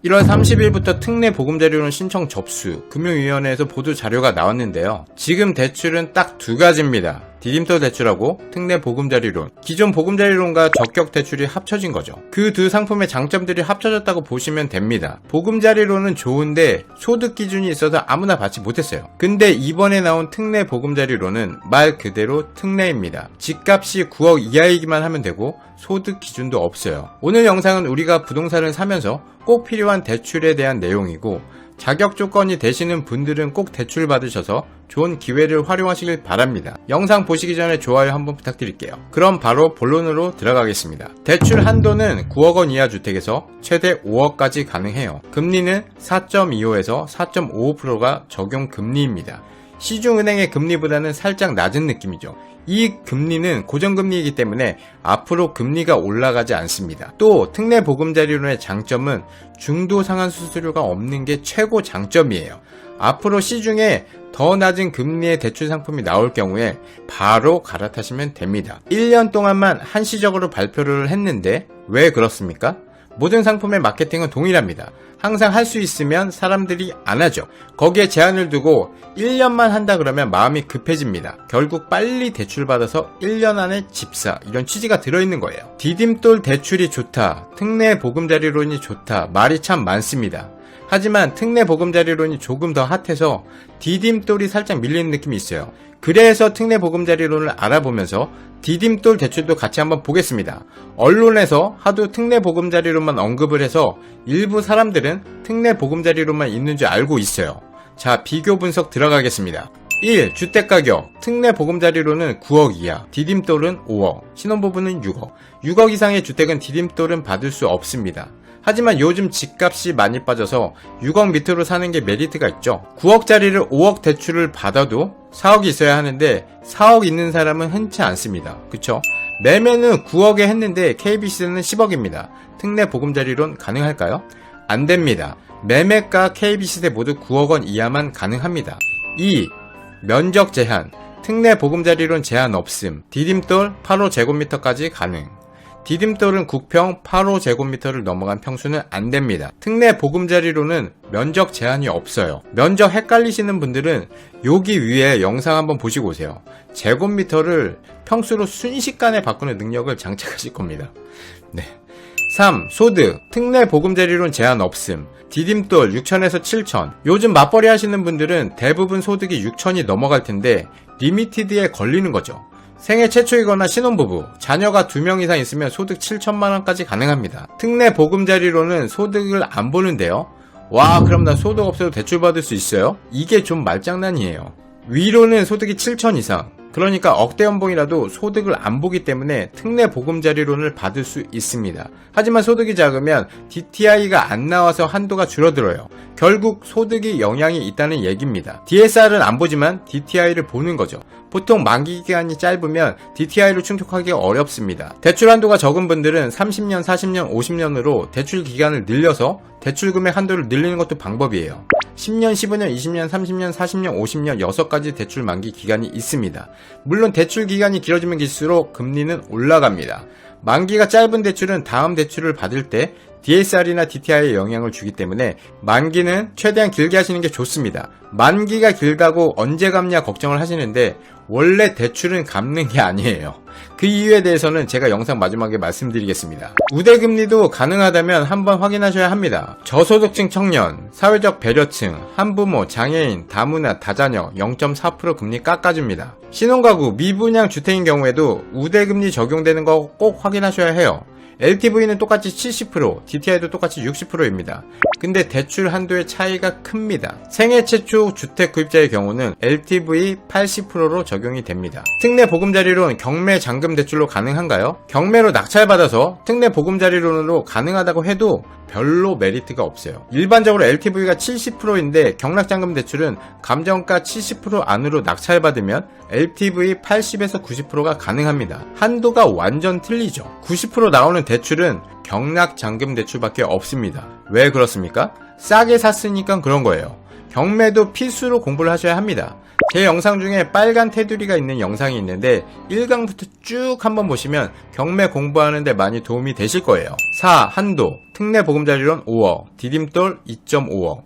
1월 30일부터 특례 보금자리론 신청 접수, 금융위원회에서 보도 자료가 나왔는데요. 지금 대출은 딱 두 가지입니다. 디딤돌 대출하고 특례 보금자리론. 기존 보금자리론과 적격 대출이 합쳐진 거죠. 그 두 상품의 장점들이 합쳐졌다고 보시면 됩니다. 보금자리론은 좋은데 소득 기준이 있어서 아무나 받지 못했어요. 근데 이번에 나온 특례 보금자리론은 말 그대로 특례입니다. 집값이 9억 이하이기만 하면 되고 소득 기준도 없어요. 오늘 영상은 우리가 부동산을 사면서 꼭 필요한 대출에 대한 내용이고, 자격 조건이 되시는 분들은 꼭 대출 받으셔서 좋은 기회를 활용하시길 바랍니다. 영상 보시기 전에 좋아요 한번 부탁드릴게요. 그럼 바로 본론으로 들어가겠습니다. 대출 한도는 9억 원 이하 주택에서 최대 5억까지 가능해요. 금리는 4.25에서 4.55%가 적용 금리입니다. 시중은행의 금리보다는 살짝 낮은 느낌이죠. 이 금리는 고정금리이기 때문에 앞으로 금리가 올라가지 않습니다. 또 특례 보금자리론의 장점은 중도 상환 수수료가 없는 게 최고 장점이에요. 앞으로 시중에 더 낮은 금리의 대출 상품이 나올 경우에 바로 갈아타시면 됩니다. 1년 동안만 한시적으로 발표를 했는데 왜 그렇습니까? 모든 상품의 마케팅은 동일합니다. 항상 할 수 있으면 사람들이 안 하죠. 거기에 제한을 두고 1년만 한다 그러면 마음이 급해집니다. 결국 빨리 대출받아서 1년 안에 집사, 이런 취지가 들어있는 거예요. 디딤돌 대출이 좋다, 특례 보금자리론이 좋다, 말이 참 많습니다. 하지만 특례 보금자리론이 조금 더 핫해서 디딤돌이 살짝 밀리는 느낌이 있어요. 그래서 특례 보금자리론을 알아보면서 디딤돌 대출도 같이 한번 보겠습니다. 언론에서 하도 특례 보금자리론만 언급을 해서 일부 사람들은 특례 보금자리론만 있는 줄 알고 있어요. 자, 비교 분석 들어가겠습니다. 1. 주택가격. 특례 보금자리론은 9억 이하, 디딤돌은 5억, 신혼부부는 6억. 6억 이상의 주택은 디딤돌은 받을 수 없습니다. 하지만 요즘 집값이 많이 빠져서 6억 밑으로 사는 게 메리트가 있죠. 9억짜리를 5억 대출을 받아도 4억이 있어야 하는데 4억 있는 사람은 흔치 않습니다. 그쵸? 매매는 9억에 했는데 KBC는 10억입니다. 특례 보금자리론 가능할까요? 안 됩니다. 매매가 KBC세 모두 9억 원 이하만 가능합니다. 2. 면적 제한. 특례 보금자리론 제한 없음. 디딤돌 8호제곱미터까지 가능. 디딤돌은 국평 8호제곱미터를 넘어간 평수는 안 됩니다. 특례 보금자리론은 면적 제한이 없어요. 면적 헷갈리시는 분들은 여기 위에 영상 한번 보시고 오세요. 제곱미터를 평수로 순식간에 바꾸는 능력을 장착하실 겁니다. 네. 3. 소득. 특례 보금자리론 제한 없음. 디딤돌 6천에서 7천. 요즘 맞벌이 하시는 분들은 대부분 소득이 6천이 넘어갈 텐데 리미티드에 걸리는 거죠. 생애 최초이거나 신혼부부, 자녀가 2명 이상 있으면 소득 7천만원까지 가능합니다. 특례 보금자리론은 소득을 안 보는데요. 와, 그럼 난 소득 없어도 대출 받을 수 있어요? 이게 좀 말장난이에요. 위로는 소득이 7천 이상, 그러니까 억대 연봉이라도 소득을 안 보기 때문에 특례 보금자리론을 받을 수 있습니다. 하지만 소득이 작으면 DTI가 안 나와서 한도가 줄어들어요. 결국 소득이 영향이 있다는 얘기입니다. DSR은 안 보지만 DTI를 보는 거죠. 보통 만기 기간이 짧으면 DTI를 충족하기 어렵습니다. 대출 한도가 적은 분들은 30년, 40년, 50년으로 대출 기간을 늘려서 대출 금액 한도를 늘리는 것도 방법이에요. 10년, 15년, 20년, 30년, 40년, 50년 6가지 대출 만기 기간이 있습니다. 물론 대출 기간이 길어지면 길수록 금리는 올라갑니다. 만기가 짧은 대출은 다음 대출을 받을 때 DSR이나 DTI에 영향을 주기 때문에 만기는 최대한 길게 하시는 게 좋습니다. 만기가 길다고 언제 갚냐 걱정을 하시는데 원래 대출은 갚는 게 아니에요. 그 이유에 대해서는 제가 영상 마지막에 말씀드리겠습니다. 우대금리도 가능하다면 한번 확인하셔야 합니다. 저소득층 청년, 사회적 배려층, 한부모, 장애인, 다문화, 다자녀 0.4% 금리 깎아줍니다. 신혼가구, 미분양 주택인 경우에도 우대금리 적용되는 거 꼭 확인하셔야 해요. LTV는 똑같이 70%, DTI도 똑같이 60%입니다. 근데 대출 한도의 차이가 큽니다. 생애 최초 주택 구입자의 경우는 LTV 80%로 적용이 됩니다. 특례 보금자리론 경매 잔금 대출로 가능한가요? 경매로 낙찰받아서 특례 보금자리론으로 가능하다고 해도 별로 메리트가 없어요. 일반적으로 LTV가 70%인데 경락잔금 대출은 감정가 70% 안으로 낙찰받으면 LTV 80에서 90%가 가능합니다. 한도가 완전 틀리죠. 90% 나오는 대출은 경락잔금 대출밖에 없습니다. 왜 그렇습니까? 싸게 샀으니까 그런 거예요. 경매도 필수로 공부를 하셔야 합니다. 제 영상 중에 빨간 테두리가 있는 영상이 있는데 1강부터 쭉 한번 보시면 경매 공부하는 데 많이 도움이 되실 거예요. 4. 한도. 특례보금자리론 5억, 디딤돌 2.5억.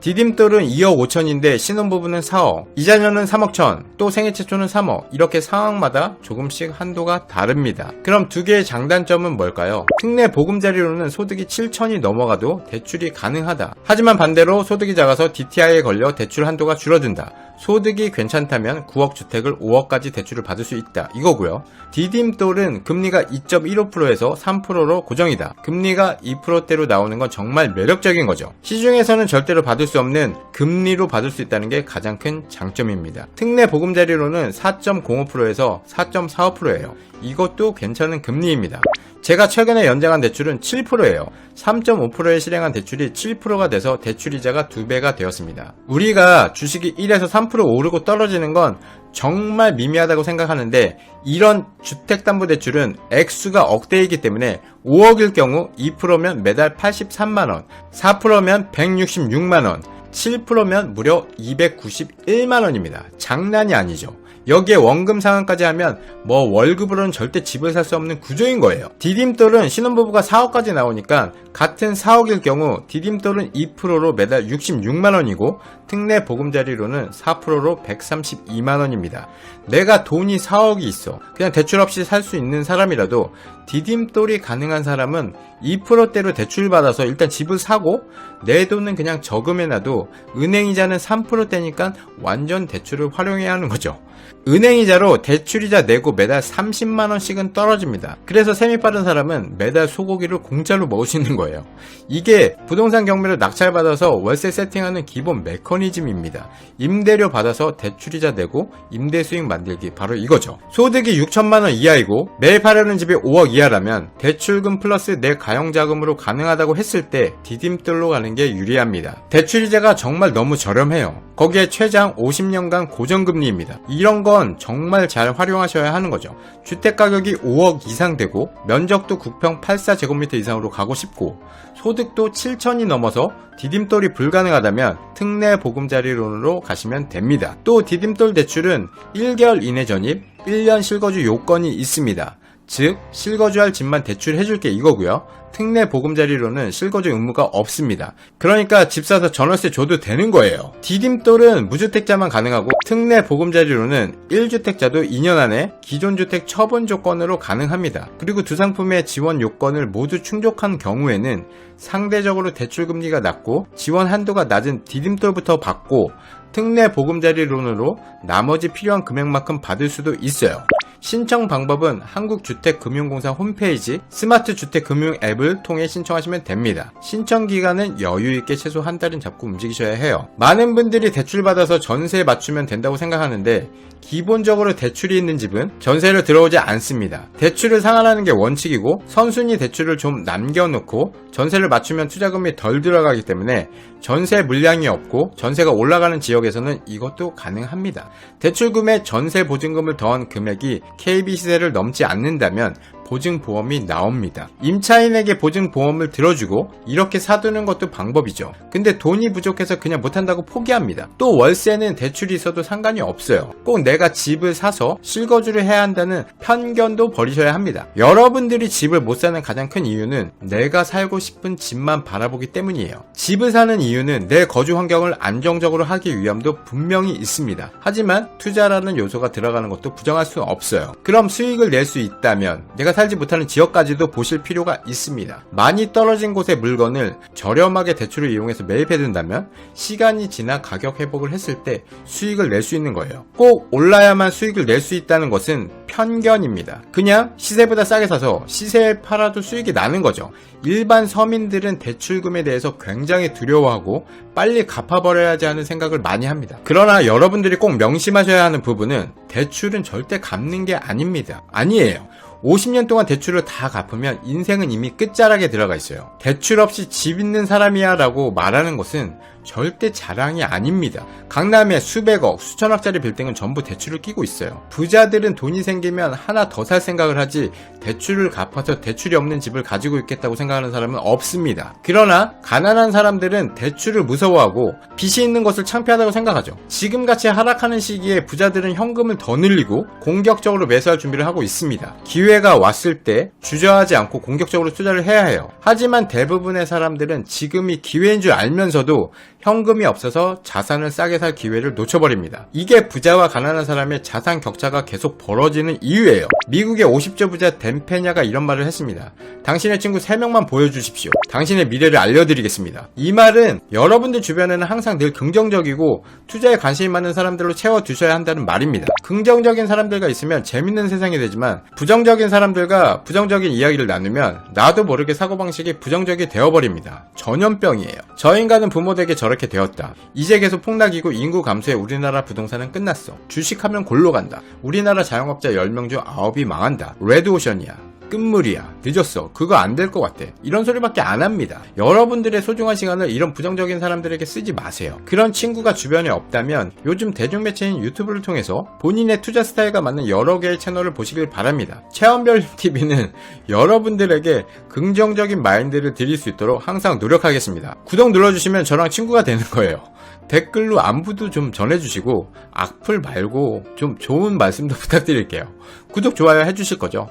디딤돌은 2억 5천인데 신혼부부는 4억, 이자녀는 3억 천, 또 생애 최초는 3억, 이렇게 상황마다 조금씩 한도가 다릅니다. 그럼 두 개의 장단점은 뭘까요? 특례보금자리로는 소득이 7천이 넘어가도 대출이 가능하다. 하지만 반대로 소득이 작아서 DTI에 걸려 대출 한도가 줄어든다. 소득이 괜찮다면 9억 주택을 5억까지 대출을 받을 수 있다. 이거고요. 디딤돌은 금리가 2.15%에서 3%로 고정이다. 금리가 2%대로 나오는 건 정말 매력적인 거죠. 시중에서는 절대로 받을 수 없는 금리로 받을 수 있다는 게 가장 큰 장점입니다. 특례보금자리로는 4.05%에서 4.45%예요. 이것도 괜찮은 금리입니다. 제가 최근에 연장한 대출은 7%예요. 3.5%에 실행한 대출이 7%가 돼서 대출이자가 2배가 되었습니다. 우리가 주식이 1에서 3% 오르고 떨어지는 건 정말 미미하다고 생각하는데 이런 주택담보대출은 액수가 억대이기 때문에 5억일 경우 2%면 매달 83만원, 4%면 166만원, 7%면 무려 291만원입니다. 장난이 아니죠. 여기에 원금 상환까지 하면 뭐 월급으로는 절대 집을 살 수 없는 구조인 거예요. 디딤돌은 신혼부부가 4억까지 나오니까 같은 4억일 경우 디딤돌은 2%로 매달 66만원이고 특례보금자리로는 4%로 132만원입니다. 내가 돈이 4억이 있어. 그냥 대출 없이 살 수 있는 사람이라도 디딤돌이 가능한 사람은 2%대로 대출받아서 일단 집을 사고 내 돈은 그냥 저금해놔도 은행이자는 3%대니까 완전 대출을 활용해야 하는 거죠. 은행이자로 대출이자 내고 매달 30만원씩은 떨어집니다. 그래서 셈이 빠른 사람은 매달 소고기를 공짜로 먹을 수 있는 거예요. 이게 부동산 경매로 낙찰받아서 월세 세팅하는 기본 메커니즘입니다. 임대료 받아서 대출이자 내고 임대 수익 만들기, 바로 이거죠. 소득이 6천만원 이하이고 매입하려는 집이 5억 이하라면 대출금 플러스 내 가용자금으로 가능하다고 했을 때 디딤돌로 가는 게 유리합니다. 대출이자가 정말 너무 저렴해요. 거기에 최장 50년간 고정금리입니다. 이런 건 정말 잘 활용하셔야 하는 거죠. 주택가격이 5억 이상 되고 면적도 9평 84제곱미터 이상으로 가고 싶고 소득도 7천이 넘어서 디딤돌이 불가능하다면 특례보금자리론으로 가시면 됩니다. 또 디딤돌 대출은 1개월 이내 전입, 1년 실거주 요건이 있습니다. 즉 실거주할 집만 대출해줄게 이거고요. 특례보금자리로는 실거주 의무가 없습니다. 그러니까 집 사서 전월세 줘도 되는 거예요. 디딤돌은 무주택자만 가능하고 특례보금자리로는 1주택자도 2년 안에 기존 주택 처분 조건으로 가능합니다. 그리고 두 상품의 지원 요건을 모두 충족한 경우에는 상대적으로 대출금리가 낮고 지원 한도가 낮은 디딤돌부터 받고 특례보금자리론으로 나머지 필요한 금액만큼 받을 수도 있어요. 신청 방법은 한국주택금융공사 홈페이지 스마트주택금융 앱을 통해 신청하시면 됩니다. 신청 기간은 여유있게 최소 한 달은 잡고 움직이셔야 해요. 많은 분들이 대출받아서 전세에 맞추면 된다고 생각하는데 기본적으로 대출이 있는 집은 전세를 들어오지 않습니다. 대출을 상환하는 게 원칙이고 선순위 대출을 좀 남겨놓고 전세를 맞추면 투자금이 덜 들어가기 때문에 전세 물량이 없고 전세가 올라가는 지역에서는 이것도 가능합니다. 대출금에 전세 보증금을 더한 금액이 KB 시세를 넘지 않는다면 보증보험이 나옵니다. 임차인에게 보증보험을 들어주고 이렇게 사두는 것도 방법이죠. 근데 돈이 부족해서 그냥 못한다고 포기합니다. 또 월세는 대출이 있어도 상관이 없어요. 꼭 내가 집을 사서 실거주를 해야 한다는 편견도 버리셔야 합니다. 여러분들이 집을 못 사는 가장 큰 이유는 내가 살고 싶은 집만 바라보기 때문이에요. 집을 사는 이유는 내 거주 환경을 안정적으로 하기 위함도 분명히 있습니다. 하지만 투자라는 요소가 들어가는 것도 부정할 수 없어요. 그럼 수익을 낼 수 있다면 내가 살지 못하는 지역까지도 보실 필요가 있습니다. 많이 떨어진 곳의 물건을 저렴하게 대출을 이용해서 매입해둔다면 시간이 지나 가격 회복을 했을 때 수익을 낼 수 있는 거예요. 꼭 올라야만 수익을 낼 수 있다는 것은 편견입니다. 그냥 시세보다 싸게 사서 시세에 팔아도 수익이 나는 거죠. 일반 서민들은 대출금에 대해서 굉장히 두려워하고 빨리 갚아버려야지 하는 생각을 많이 합니다. 그러나 여러분들이 꼭 명심하셔야 하는 부분은 대출은 절대 갚는 게 아닙니다. 아니에요. 50년 동안 대출을 다 갚으면 인생은 이미 끝자락에 들어가 있어요. 대출 없이 집 있는 사람이야 라고 말하는 것은 절대 자랑이 아닙니다. 강남에 수백억, 수천억짜리 빌딩은 전부 대출을 끼고 있어요. 부자들은 돈이 생기면 하나 더 살 생각을 하지 대출을 갚아서 대출이 없는 집을 가지고 있겠다고 생각하는 사람은 없습니다. 그러나 가난한 사람들은 대출을 무서워하고 빚이 있는 것을 창피하다고 생각하죠. 지금같이 하락하는 시기에 부자들은 현금을 더 늘리고 공격적으로 매수할 준비를 하고 있습니다. 기회가 왔을 때 주저하지 않고 공격적으로 투자를 해야 해요. 하지만 대부분의 사람들은 지금이 기회인 줄 알면서도 현금이 없어서 자산을 싸게 살 기회를 놓쳐버립니다. 이게 부자와 가난한 사람의 자산 격차가 계속 벌어지는 이유예요. 미국의 50조 부자 댄페냐가 이런 말을 했습니다. 당신의 친구 3명만 보여주십시오. 당신의 미래를 알려드리겠습니다. 이 말은 여러분들 주변에는 항상 늘 긍정적이고 투자에 관심이 많은 사람들로 채워두셔야 한다는 말입니다. 긍정적인 사람들과 있으면 재밌는 세상이 되지만 부정적인 사람들과 부정적인 이야기를 나누면 나도 모르게 사고방식이 부정적이 되어버립니다. 전염병이에요. 저 인간은 부모 댁에 저렇게 되었다. 이제 계속 폭락이고 인구 감소에 우리나라 부동산은 끝났어. 주식하면 골로 간다. 우리나라 자영업자 10명 중 9이 망한다. 레드오션이야. 끝물이야. 늦었어. 그거 안 될 것 같아. 이런 소리밖에 안 합니다. 여러분들의 소중한 시간을 이런 부정적인 사람들에게 쓰지 마세요. 그런 친구가 주변에 없다면 요즘 대중매체인 유튜브를 통해서 본인의 투자 스타일과 맞는 여러 개의 채널을 보시길 바랍니다. 체험별TV는 여러분들에게 긍정적인 마인드를 드릴 수 있도록 항상 노력하겠습니다. 구독 눌러주시면 저랑 친구가 되는 거예요. 댓글로 안부도 좀 전해주시고 악플 말고 좀 좋은 말씀도 부탁드릴게요. 구독, 좋아요 해주실 거죠?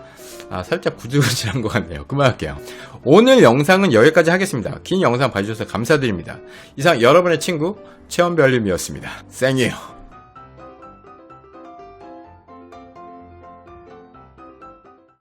살짝 구질구질한 것 같네요. 그만할게요. 오늘 영상은 여기까지 하겠습니다. 긴 영상 봐주셔서 감사드립니다. 이상 여러분의 친구 체험별님이었습니다. 쌩이에요.